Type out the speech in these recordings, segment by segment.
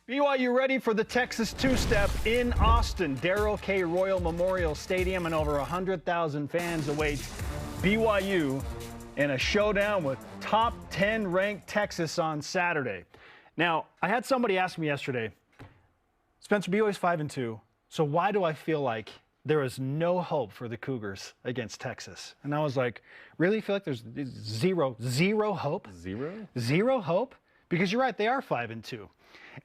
BYU ready for the Texas two-step in Austin. Darrell K. Royal Memorial Stadium, and over 100,000 fans await BYU in a showdown with top 10 ranked Texas on Saturday. Now, I had somebody ask me yesterday, Spencer, BYU's 5-2, so why do I feel like there is no hope for the Cougars against Texas? And I was like, really? You feel like there's zero hope? Zero hope? Because you're right, they are 5-2.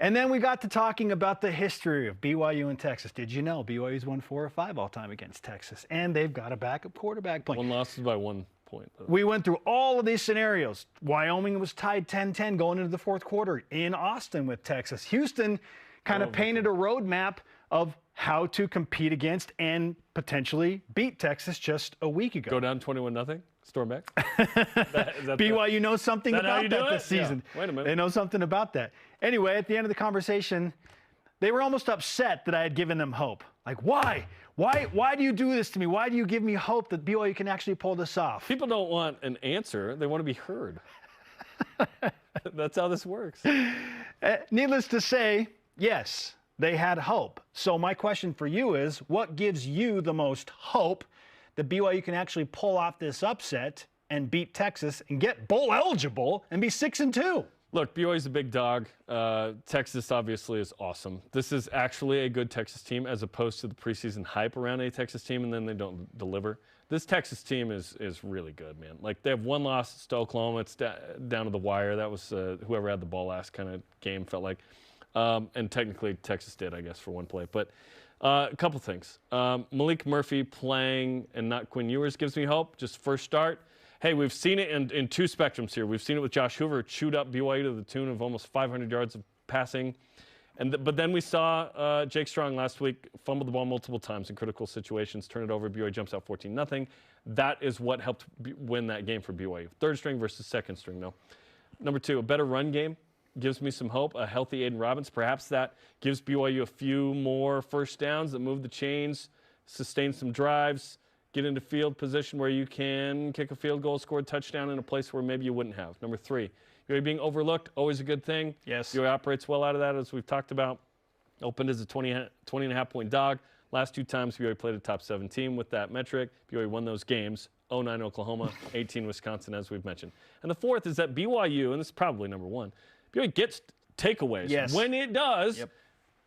And then we got to talking about the history of BYU and Texas. Did you know BYU's won 4 or 5 all time against Texas? And they've got a backup quarterback playing. One loss is by 1 point. Though. We went through all of these scenarios. Wyoming was tied 10-10 going into the fourth quarter in Austin with Texas. Houston kind of painted a roadmap of how to compete against and potentially beat Texas just a week ago. Go down 21-0? Storm back? BYU knows something about that this season. Yeah. Wait a minute. They know something about that. Anyway, at the end of the conversation, they were almost upset that I had given them hope. Like, why? Why do you do this to me? Why do you give me hope that BYU can actually pull this off? People don't want an answer. They want to be heard. That's how this works. Needless to say, yes, they had hope. So my question for you is, what gives you the most hope that BYU can actually pull off this upset and beat Texas and get bowl eligible and be 6-2? Look, BYU's a big dog. Texas obviously is awesome. This is actually a good Texas team as opposed to the preseason hype around a Texas team and then they don't deliver. This Texas team is really good, man. Like, they have one loss to Oklahoma. It's down to the wire. That was whoever had the ball last kind of game, felt like. And technically Texas did, I guess, for one play. But a couple things. Malik Murphy playing and not Quinn Ewers gives me hope. Just first start. Hey, we've seen it in 2 spectrums here. We've seen it with Josh Hoover, chewed up BYU to the tune of almost 500 yards of passing. But then we saw Jake Strong last week fumble the ball multiple times in critical situations, turn it over, BYU jumps out 14-0. That is what helped win that game for BYU. Third string versus second string, though. Number 2, a better run game gives me some hope. A healthy Aiden Robbins, perhaps that gives BYU a few more first downs that move the chains, sustain some drives, get into field position where you can kick a field goal, score a touchdown in a place where maybe you wouldn't have. Number 3, BYU being overlooked, always a good thing. Yes. BYU operates well out of that, as we've talked about. Opened as a 20.5-point dog. Last 2 times BYU played a top 7 team with that metric. BYU won those games. 0-9 Oklahoma, 18 Wisconsin, as we've mentioned. And the 4th is that BYU, and this is probably number 1, BYU gets takeaways. Yes. When it does, yep.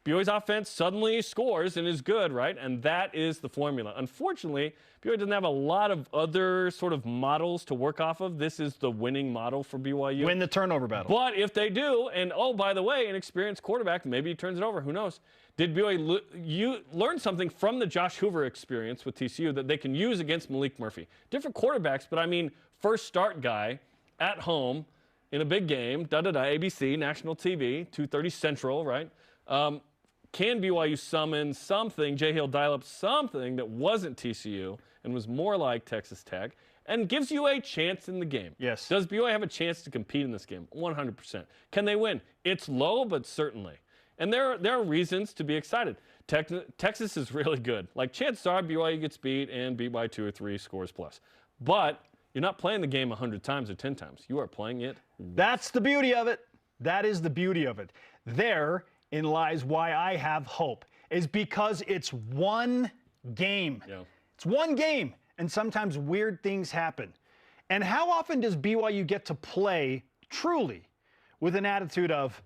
BYU's offense suddenly scores and is good, right? And that is the formula. Unfortunately, BYU doesn't have a lot of other sort of models to work off of. This is the winning model for BYU. Win the turnover battle. But if they do, and oh, by the way, an experienced quarterback, maybe he turns it over. Who knows? Did BYU learn something from the Josh Hoover experience with TCU that they can use against Malik Murphy? Different quarterbacks, but I mean, first start guy at home, in a big game, ABC, national TV, 2:30 Central, right? Can BYU summon something, Jay Hill dial up something that wasn't TCU and was more like Texas Tech and gives you a chance in the game? Yes. Does BYU have a chance to compete in this game? 100%. Can they win? It's low, but certainly. And there are reasons to be excited. Texas is really good. Like, chances are BYU gets beat and beat by 2 or 3 scores plus. But you're not playing the game 100 times or 10 times. You are playing it once. That's the beauty of it. That is the beauty of it. Therein lies why I have hope, is because it's one game. Yeah. It's one game, and sometimes weird things happen. And how often does BYU get to play truly with an attitude of,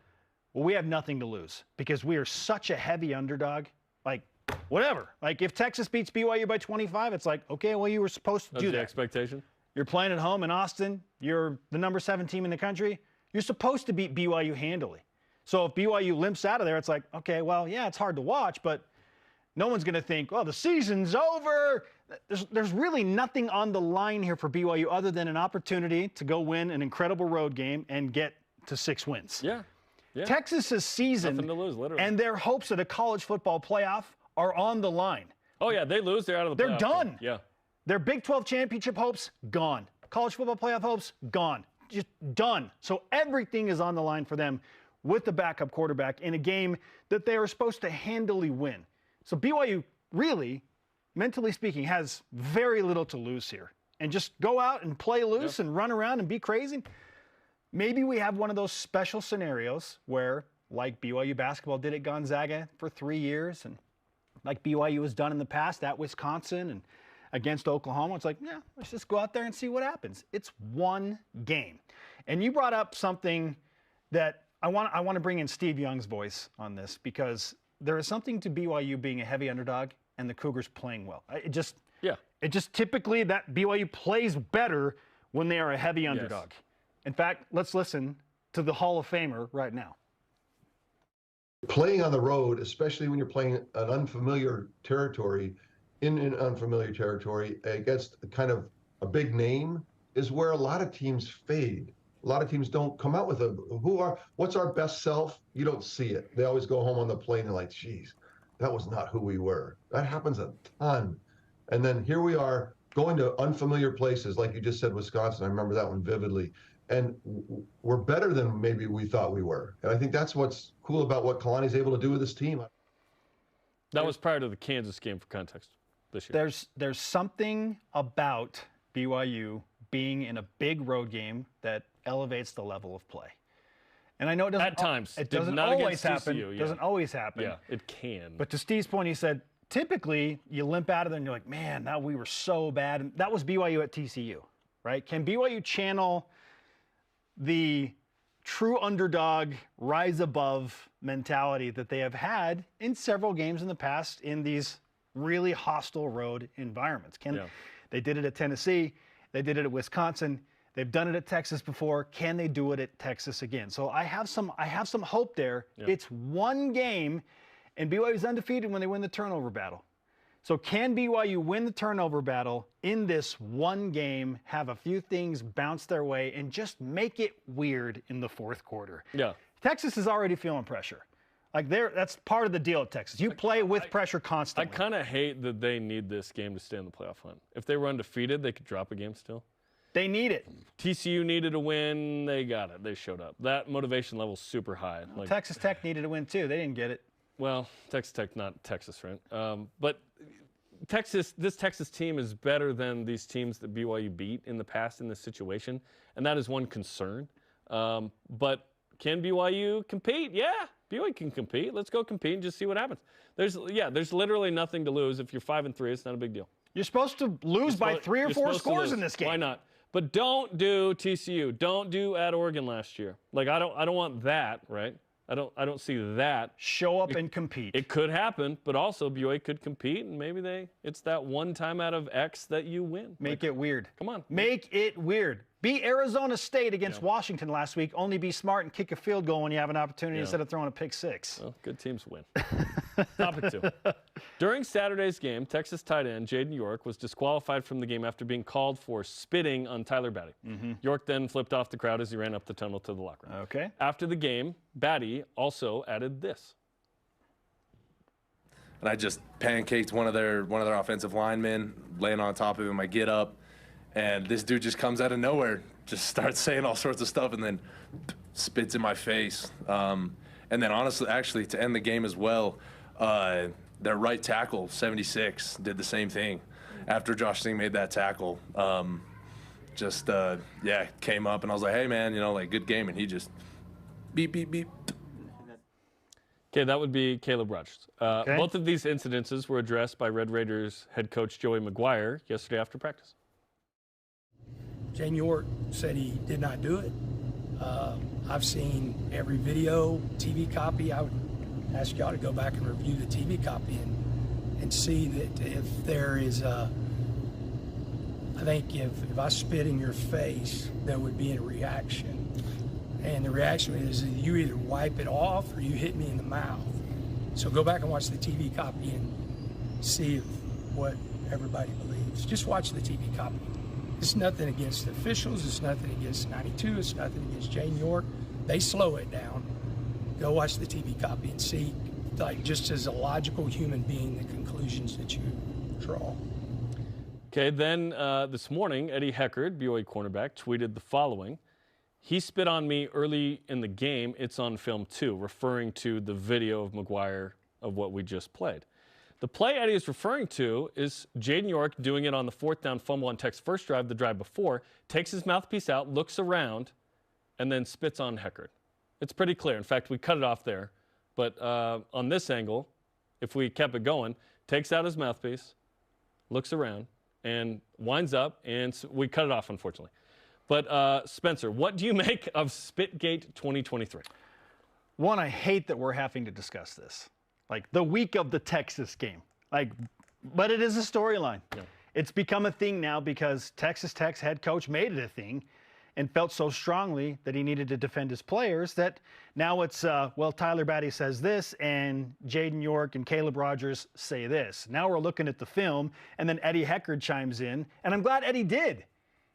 well, we have nothing to lose because we are such a heavy underdog? Like, whatever. Like, if Texas beats BYU by 25, it's like, okay, well, you were supposed to do that. That's the expectation. You're playing at home in Austin. You're the number 7 team in the country. You're supposed to beat BYU handily. So if BYU limps out of there, it's like, okay, well, yeah, it's hard to watch, but no one's going to think, well, the season's over. There's really nothing on the line here for BYU other than an opportunity to go win an incredible road game and get to 6 wins. Yeah. Texas's season Nothing to lose, literally. and their hopes at a college football playoff are on the line. Oh, yeah, they lose, they're out of the playoff. They're done. Yeah. Their Big 12 championship hopes, gone. College football playoff hopes, gone. Just done. So everything is on the line for them with the backup quarterback in a game that they are supposed to handily win. So BYU really, mentally speaking, has very little to lose here. And just go out and play loose and run around and be crazy. Maybe we have one of those special scenarios where like BYU basketball did at Gonzaga for 3 years, and like BYU has done in the past at Wisconsin and against Oklahoma. It's like, yeah, let's just go out there and see what happens. It's one game. And you brought up something that I want to bring in Steve Young's voice on this, because there is something to BYU being a heavy underdog and the Cougars playing well. It just typically that BYU plays better when they are a heavy underdog. Yes. In fact, let's listen to the Hall of Famer right now. Playing on the road, especially when you're playing an unfamiliar territory, in an unfamiliar territory against kind of a big name, is where a lot of teams fade. A lot of teams don't come out with what's our best self? You don't see it. They always go home on the plane and like, geez, that was not who we were. That happens a ton. And then here we are going to unfamiliar places, like you just said, Wisconsin. I remember that one vividly. And we're better than maybe we thought we were. And I think that's what's cool about what Kalani's able to do with his team. That was prior to the Kansas game, for context, this year. There's something about BYU being in a big road game that elevates the level of play. And I know it doesn't at times. It doesn't always happen. TCU, It doesn't always happen. Yeah, it can. But to Steve's point, he said, typically you limp out of there and you're like, man, now we were so bad. And that was BYU at TCU, right? Can BYU channel the true underdog, rise above mentality that they have had in several games in the past in these really hostile road environments? They did it at Tennessee. They did it at Wisconsin. They've done it at Texas before. Can they do it at Texas again? So I have some hope there. Yeah. It's one game, and BYU is undefeated when they win the turnover battle. So can BYU win the turnover battle in this one game, have a few things bounce their way, and just make it weird in the fourth quarter? Yeah. Texas is already feeling pressure. That's part of the deal at Texas. You play with pressure constantly. I kind of hate that they need this game to stay in the playoff hunt. If they were undefeated, they could drop a game still. They need it. TCU needed a win. They got it. They showed up. That motivation level's super high. Texas Tech needed a win too. They didn't get it. Well, Texas Tech, not Texas, right? But this Texas team is better than these teams that BYU beat in the past in this situation, and that is one concern. But can BYU compete? Yeah, BYU can compete. Let's go compete and just see what happens. There's literally nothing to lose. If you're 5-3, it's not a big deal. You're supposed to lose by 3 or 4 scores in this game. Why not? But don't do TCU. Don't do at Oregon last year. I don't want that, right? I don't see that. Show up and compete. It could happen, but also BYU could compete, and maybe it's that one time out of X that you win. Make it weird. Come on. Make it weird. Be Arizona State against Washington last week. Only be smart and kick a field goal when you have an opportunity instead of throwing a pick six. Well, good teams win. Topic 2. During Saturday's game, Texas tight end Jaden York was disqualified from the game after being called for spitting on Tyler Batty. Mm-hmm. York then flipped off the crowd as he ran up the tunnel to the locker room. Okay. After the game, Batty also added this. And I just pancaked one of their offensive linemen, laying on top of him. I get up, and this dude just comes out of nowhere, just starts saying all sorts of stuff, and then spits in my face. And then honestly, actually, to end the game as well, their right tackle, 76, did the same thing. After Josh Singh made that tackle, came up, and I was like, hey, man, good game. And he just beep, beep, beep. Okay, that would be Caleb Rogers. Both of these incidences were addressed by Red Raiders head coach Joey McGuire yesterday after practice. Jaden York said he did not do it. I've seen every video, TV copy. I would ask y'all to go back and review the TV copy and see that if there is I think if I spit in your face, there would be a reaction. And the reaction is you either wipe it off or you hit me in the mouth. So go back and watch the TV copy and see what everybody believes. Just watch the TV copy. It's nothing against the officials. It's nothing against 92. It's nothing against Jaden York. They slow it down. Go watch the TV copy and see, just as a logical human being, the conclusions that you draw. Okay, then this morning, Eddie Heckard, BYU cornerback, tweeted the following. He spit on me early in the game. It's on film too, referring to the video of McGuire of what we just played. The play Eddie is referring to is Jaden York doing it on the 4th down fumble on Tech's first drive, the drive before, takes his mouthpiece out, looks around, and then spits on Heckard. It's pretty clear. In fact, we cut it off there. But on this angle, if we kept it going, takes out his mouthpiece, looks around, and winds up, and we cut it off, unfortunately. But Spencer, what do you make of Spitgate 2023? One, I hate that we're having to discuss this. Like the week of the Texas game. But it is a storyline. Yeah. It's become a thing now because Texas Tech's head coach made it a thing and felt so strongly that he needed to defend his players that now it's, well, Tyler Batty says this and Jaden York and Caleb Rogers say this. Now we're looking at the film and then Eddie Heckard chimes in. And I'm glad Eddie did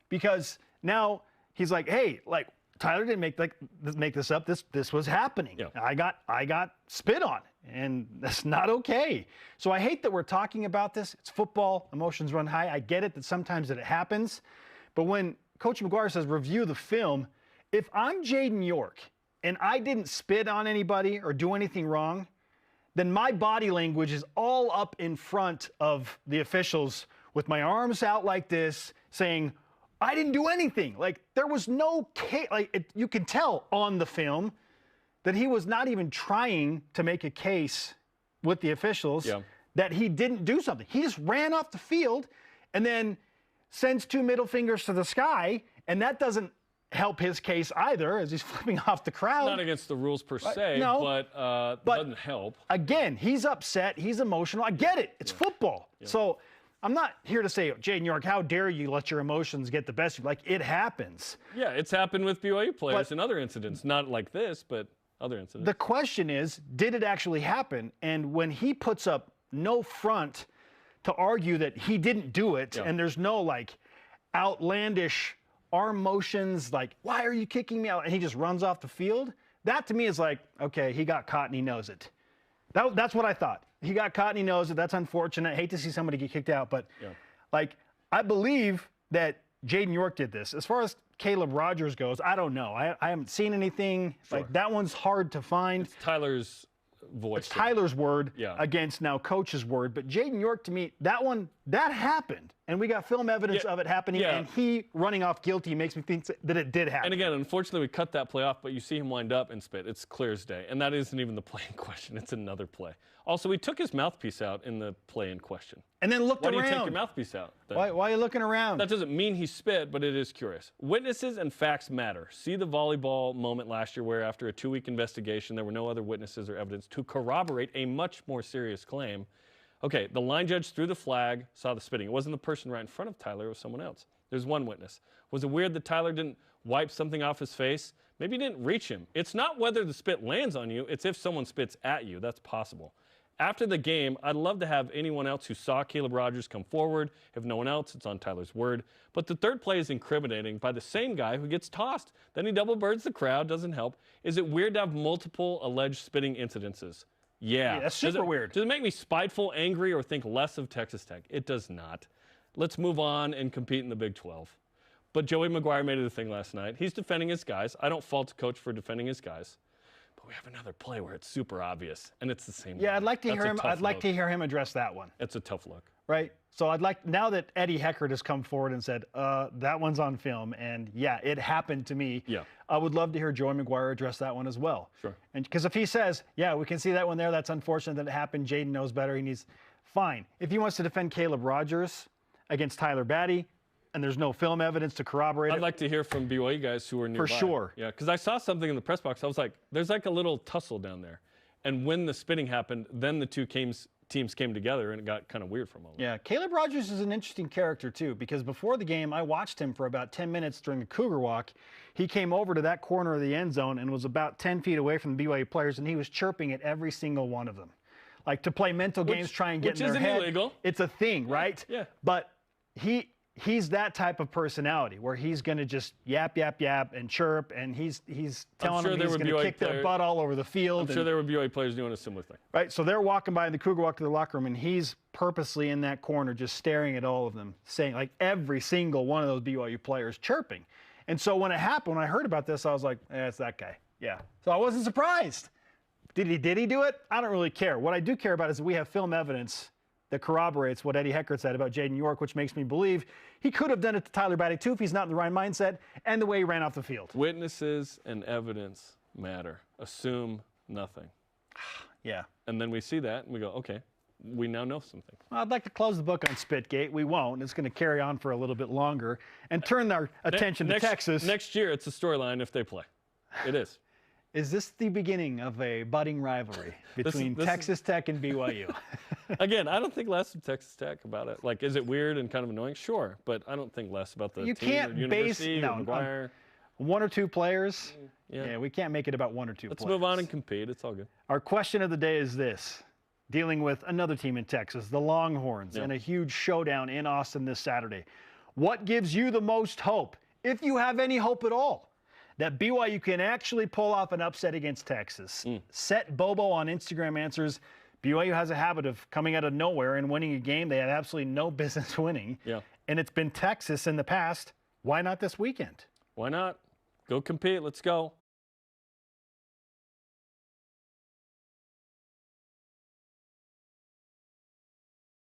because now he's like, hey, like Tyler didn't make this up. This was happening. Yeah. I got spit on and that's not okay. So I hate that we're talking about this. It's football. Emotions run high. I get it that sometimes it happens. But when Coach McGuire says review the film, if I'm Jaden York and I didn't spit on anybody or do anything wrong, then my body language is all up in front of the officials with my arms out like this saying, I didn't do anything. Like there was no case, you can tell on the film that he was not even trying to make a case with the officials that he didn't do something. He just ran off the field and then sends 2 middle fingers to the sky, and that doesn't help his case either as he's flipping off the crowd. Not against the rules per se, no, but doesn't help. Again, he's upset, he's emotional. I get it. It's football. Yeah. So I'm not here to say, Jaden York, how dare you let your emotions get the best of you. Like, it happens. Yeah, it's happened with BYU players in other incidents. Not like this, but other incidents. The question is, did it actually happen? And when he puts up no front to argue that he didn't do it, and there's no, like, outlandish arm motions, like, why are you kicking me out? And he just runs off the field. That, to me, is like, okay, he got caught and he knows it. That's what I thought. He got caught and he knows it. That's unfortunate. I hate to see somebody get kicked out. But, like, I believe that Jaden York did this. As far as Caleb Rogers goes, I don't know. I haven't seen anything. Sure. Like, that one's hard to find. It's Tyler's voice. It's Tyler's word against now Coach's word. But Jaden York, to me, that happened. And we got film evidence of it happening. And he running off guilty makes me think that it did happen. And again, unfortunately, we cut that play off, but you see him wind up and spit. It's clear as day. And that isn't even the play in question. It's another play. Also, we took his mouthpiece out in the play in question. And then looked around. Why do you take your mouthpiece out? Why are you looking around? That doesn't mean he spit, but it is curious. Witnesses and facts matter. See the volleyball moment last year where after a 2-week investigation, there were no other witnesses or evidence to corroborate a much more serious claim. Okay, the line judge threw the flag, saw the spitting. It wasn't the person right in front of Tyler, it was someone else. There's one witness. Was it weird that Tyler didn't wipe something off his face? Maybe he didn't reach him. It's not whether the spit lands on you, it's if someone spits at you. That's possible. After the game, I'd love to have anyone else who saw Caleb Rogers come forward. If no one else, it's on Tyler's word. But the third play is incriminating by the same guy who gets tossed. Then he double birds the crowd, doesn't help. Is it weird to have multiple alleged spitting incidences? Yeah. That's super weird. Does it make me spiteful, angry, or think less of Texas Tech? It does not. Let's move on and compete in the Big 12. But Joey McGuire made it a thing last night. He's defending his guys. I don't fault the coach for defending his guys. But we have another play where it's super obvious, and it's the same. Yeah, I'd like to hear him. I'd like to hear him address that one. It's a tough look, right? So I'd like, now that Eddie Heckard has come forward and said that one's on film, and yeah, it happened to me. Yeah, I would love to hear Joey McGuire address that one as well. Sure. And because if he says, yeah, we can see that one there, that's unfortunate that it happened. Jaden knows better. He needs, fine. If he wants to defend Caleb Rogers against Tyler Batty, and there's no film evidence to corroborate it. I'd like to hear from BYU guys who are nearby. For sure. Yeah, because I saw something in the press box. I was like, there's like a little tussle down there. And when the spitting happened, then the two teams came together, and it got kind of weird for a moment. Yeah, Caleb Rogers is an interesting character, too, because before the game, I watched him for about 10 minutes during the Cougar Walk. He came over to that corner of the end zone and was about 10 feet away from the BYU players, and he was chirping at every single one of them. Like, to play mental games, try and get in their head. Which isn't illegal. It's a thing, right? Yeah. But he's that type of personality where he's going to just yap, yap, yap and chirp, and he's telling them he's going to kick their butt all over the field. I'm sure there were BYU players doing a similar thing. Right, so they're walking by in the Cougar Walk to the locker room, and he's purposely in that corner just staring at all of them, saying, like, every single one of those BYU players chirping. And so when it happened, when I heard about this, I was like, it's that guy. Yeah. So I wasn't surprised. Did he do it? I don't really care. What I do care about is that we have film evidence that corroborates what Eddie Heckard said about Jaden York, which makes me believe he could have done it to Tyler Batty, too, if he's not in the right mindset, and the way he ran off the field. Witnesses and evidence matter. Assume nothing. Yeah. And then we see that and we go, okay, we now know something. Well, I'd like to close the book on Spitgate. We won't. It's going to carry on for a little bit longer and turn our attention to Texas. Next year, it's a storyline if they play. It is. Is this the beginning of a budding rivalry between Texas Tech and BYU? Again, I don't think less of Texas Tech about it. Like, is it weird and kind of annoying? Sure, but I don't think less about the You team can't or university base or McGuire. one or two players. Yeah. We can't make it about one or two Let's players. move on and compete. It's all good. Our question of the day is this. Dealing with another team in Texas, the Longhorns, Yeah. and a huge showdown in Austin this Saturday. What gives you the most hope, if you have any hope at all, that BYU can actually pull off an upset against Texas? Set Bobo on Instagram answers. BYU has a habit of coming out of nowhere and winning a game they had absolutely no business winning. Yeah. And it's been Texas in the past. Why not this weekend? Why not? Go compete. Let's go.